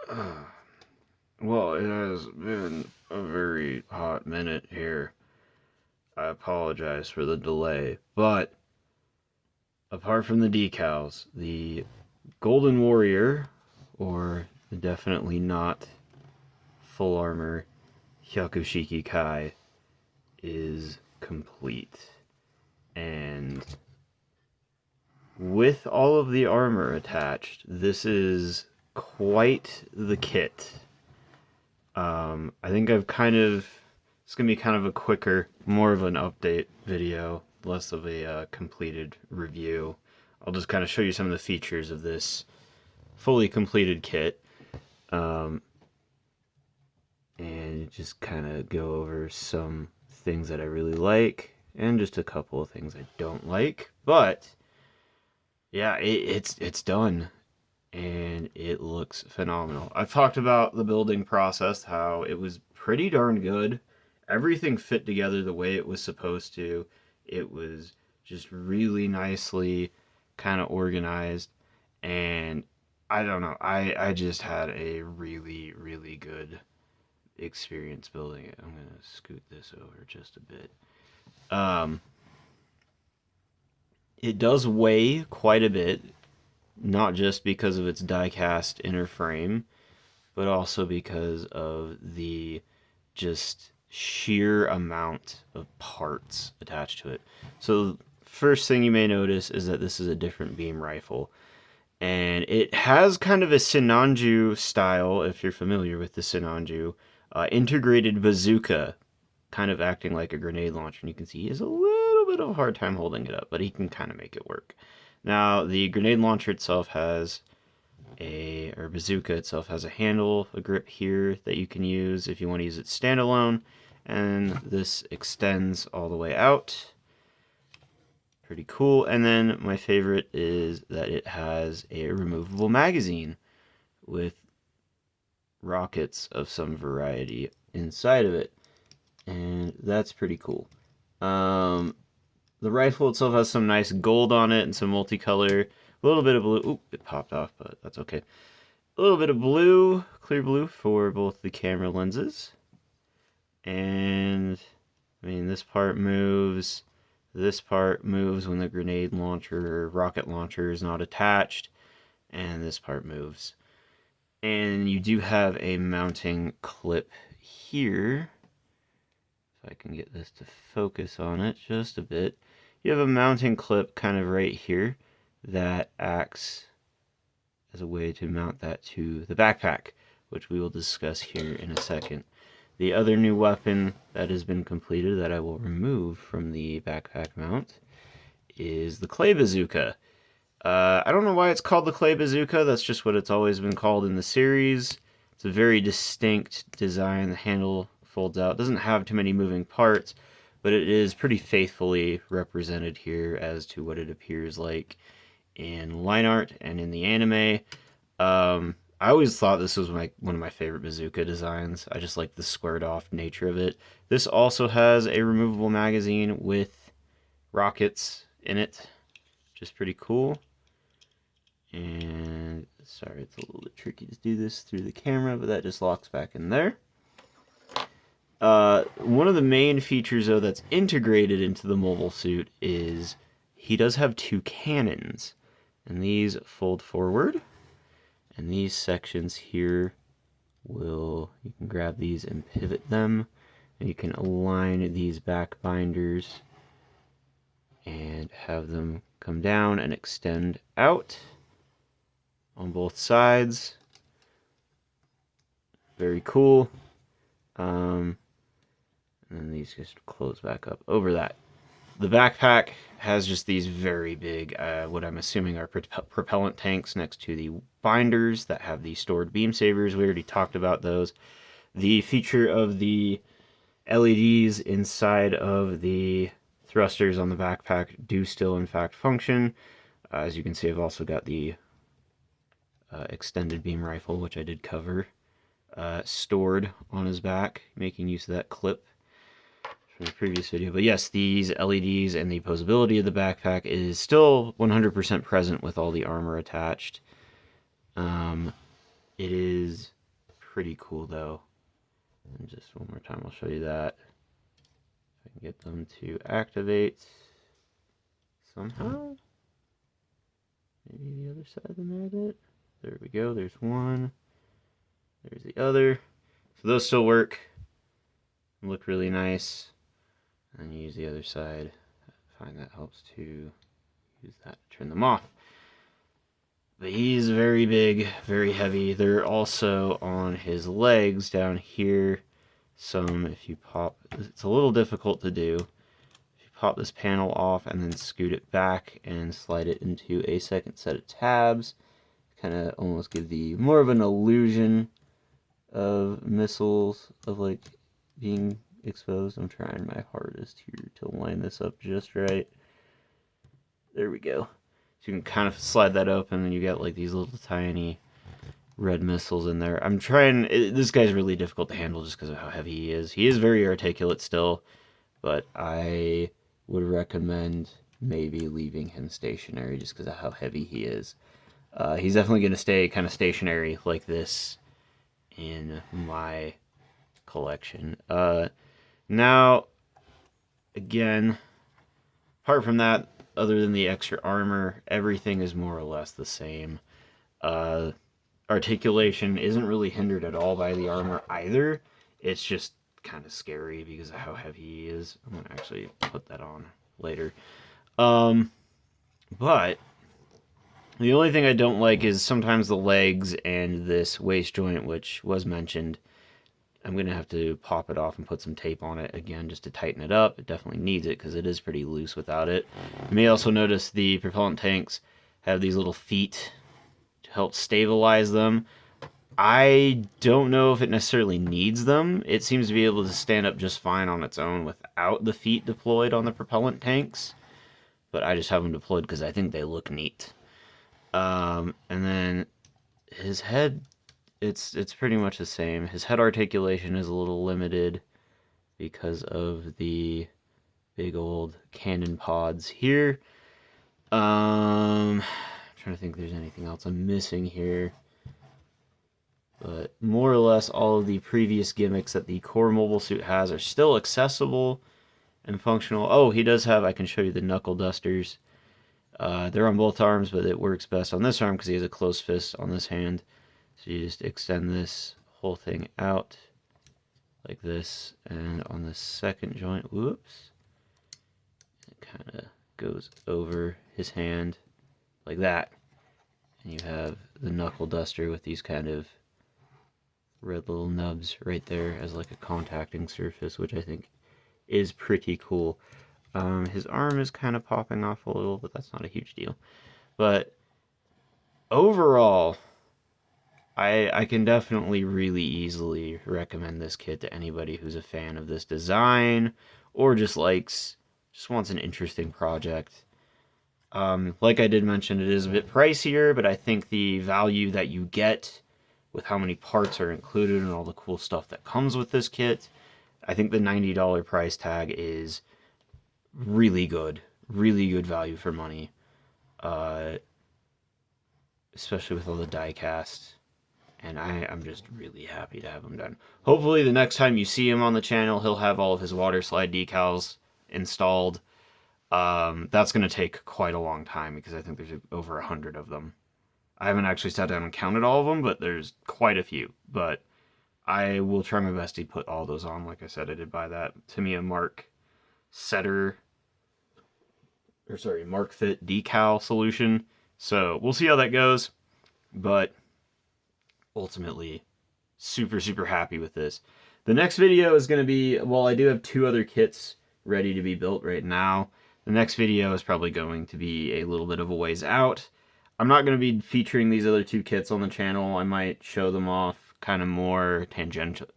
Well, it has been a very hot minute here. I apologize for the delay, but apart from the decals, the Golden Warrior, or definitely not full armor Hyakushiki Kai, is complete. And with all of the armor attached, this is quite the kit. I think it's gonna be kind of a quicker, more of an update video, less of a completed review. I'll just kind of show you some of the features of this fully completed kit, um, and just kind of go over some things that I really like, and just a couple of things I don't like. But yeah, it's done. And it looks phenomenal. I've talked about the building process, how it was pretty darn good. Everything fit together the way it was supposed to. It was just really nicely kind of organized. And I don't know, I just had a really, really good experience building it. I'm going to scoot this over just a bit. It does weigh quite a bit, not just because of its die-cast inner frame, but also because of the just sheer amount of parts attached to it. So, first thing you may notice is that this is a different beam rifle. And it has kind of a Sinanju style, if you're familiar with the Sinanju, integrated bazooka, kind of acting like a grenade launcher. And you can see he has a little bit of a hard time holding it up, but he can kind of make it work. Now, the grenade launcher itself has or bazooka itself has a handle, a grip here that you can use if you want to use it standalone, and this extends all the way out. Pretty cool. And then my favorite is that it has a removable magazine with rockets of some variety inside of it, and that's pretty cool. The rifle itself has some nice gold on it and some multicolor. A little bit of blue. Oop, it popped off, but that's okay. A little bit of blue, clear blue for both the camera lenses. And, I mean, this part moves. This part moves when the grenade launcher or rocket launcher is not attached. And this part moves. And you do have a mounting clip here. If I can get this to focus on it just a bit. You have a mounting clip kind of right here that acts as a way to mount that to the backpack, which we will discuss here in a second. The other new weapon that has been completed that I will remove from the backpack mount is the clay bazooka. I don't know why it's called the clay bazooka. That's just what it's always been called in the series. It's a very distinct design. The handle folds out. It doesn't have too many moving parts, but it is pretty faithfully represented here as to what it appears like in line art and in the anime. I always thought this was one of my favorite bazooka designs. I just like the squared off nature of it. This also has a removable magazine with rockets in it, which is pretty cool. And sorry, it's a little bit tricky to do this through the camera, but that just locks back in there. One of the main features, though, that's integrated into the mobile suit is he does have two cannons, and these fold forward, and these sections here you can grab these and pivot them, and you can align these back binders and have them come down and extend out on both sides. Very cool. And then these just close back up over that. The backpack has just these very big, what I'm assuming are propellant tanks next to the binders that have the stored beam sabers. We already talked about those. The feature of the LEDs inside of the thrusters on the backpack do still in fact function. As you can see, I've also got the extended beam rifle, which I did cover, stored on his back, making use of that clip from the previous video. But yes, these LEDs and the posability of the backpack is still 100% present with all the armor attached. It is pretty cool though. And just one more time, I'll show you that. If I can get them to activate somehow. Maybe the other side of the magnet. There we go, there's one. There's the other. So those still work. Look really nice. And you use the other side. I find that helps to use that to turn them off. But he's very big, very heavy. They're also on his legs down here. If you pop, it's a little difficult to do. If you pop this panel off and then scoot it back and slide it into a second set of tabs, kind of almost give the more of an illusion of missiles of like being exposed. I'm trying my hardest here to line this up just right. There we go. So you can kind of slide that open and you get like these little tiny red missiles in there. I'm trying, this guy's really difficult to handle just because of how heavy he is. He is very articulate still, but I would recommend maybe leaving him stationary just because of how heavy he is. He's definitely going to stay kind of stationary like this in my collection. Now, again, apart from that, other than the extra armor, everything is more or less the same. Articulation isn't really hindered at all by the armor either. It's just kind of scary because of how heavy he is. I'm going to actually put that on later. But the only thing I don't like is sometimes the legs and this waist joint, which was mentioned. I'm going to have to pop it off and put some tape on it again just to tighten it up. It definitely needs it because it is pretty loose without it. You may also notice the propellant tanks have these little feet to help stabilize them. I don't know if it necessarily needs them. It seems to be able to stand up just fine on its own without the feet deployed on the propellant tanks. But I just have them deployed because I think they look neat. And then his head, it's pretty much the same. His head articulation is a little limited because of the big old cannon pods here. I'm trying to think if there's anything else I'm missing here. But more or less all of the previous gimmicks that the core mobile suit has are still accessible and functional. Oh, he does have, I can show you the knuckle dusters. They're on both arms, but it works best on this arm because he has a closed fist on this hand. So you just extend this whole thing out like this, and on the second joint, whoops, it kind of goes over his hand like that. And you have the knuckle duster with these kind of red little nubs right there as like a contacting surface, which I think is pretty cool. His arm is kind of popping off a little, but that's not a huge deal. But overall, I can definitely really easily recommend this kit to anybody who's a fan of this design or just wants an interesting project. Like I did mention, it is a bit pricier, but I think the value that you get with how many parts are included and all the cool stuff that comes with this kit, I think the $90 price tag is really good value for money, especially with all the die cast, and I'm just really happy to have him done. Hopefully the next time you see him on the channel, he'll have all of his water slide decals installed. That's going to take quite a long time because I think there's over 100 of them. I haven't actually sat down and counted all of them, but there's quite a few. But I will try my best to put all those on. Like I said, I did buy that Tamiya Mark Setter, Mark Fit decal solution. So we'll see how that goes. But ultimately, super happy with this. The next video is going to be, well, I do have 2 other kits ready to be built right now. The next video is probably going to be a little bit of a ways out. I'm not going to be featuring these other 2 kits on the channel. I might show them off kind of more tangentially.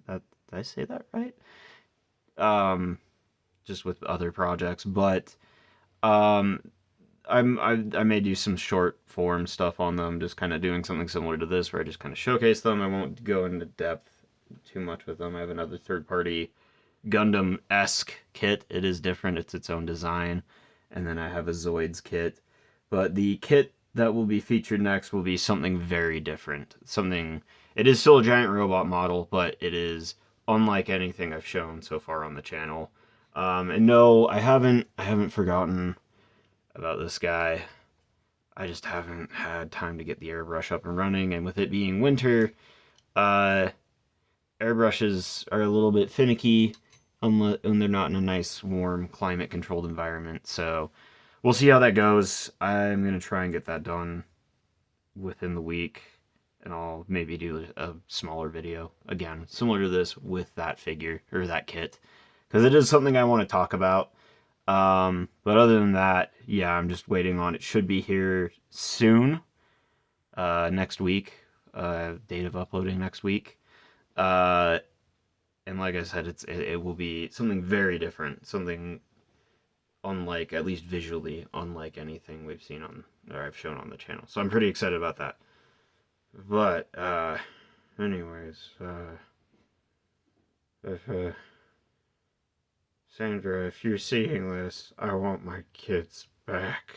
Did I say that right? Just with other projects, but I may do some short form stuff on them, just kind of doing something similar to this, where I just kind of showcase them. I won't go into depth too much with them. I have another third-party Gundam-esque kit. It is different. It's its own design. And then I have a Zoids kit. But the kit that will be featured next will be something very different. Something, it is still a giant robot model, but it is unlike anything I've shown so far on the channel. And no, I haven't forgotten about this guy. I just haven't had time to get the airbrush up and running, and with it being winter, uh, airbrushes are a little bit finicky when they're not in a nice, warm, climate-controlled environment. So we'll see how that goes. I'm gonna try and get that done within the week, and I'll maybe do a smaller video again, similar to this with that figure or that kit, because it is something I want to talk about. But other than that, yeah, I'm just waiting on it. Should be here soon, next week. Date of uploading next week. Uh, and like I said, it will be something very different, something unlike, at least visually, unlike anything we've seen on or I've shown on the channel. So I'm pretty excited about that. But anyways, if Sandra, if you're seeing this, I want my kids back.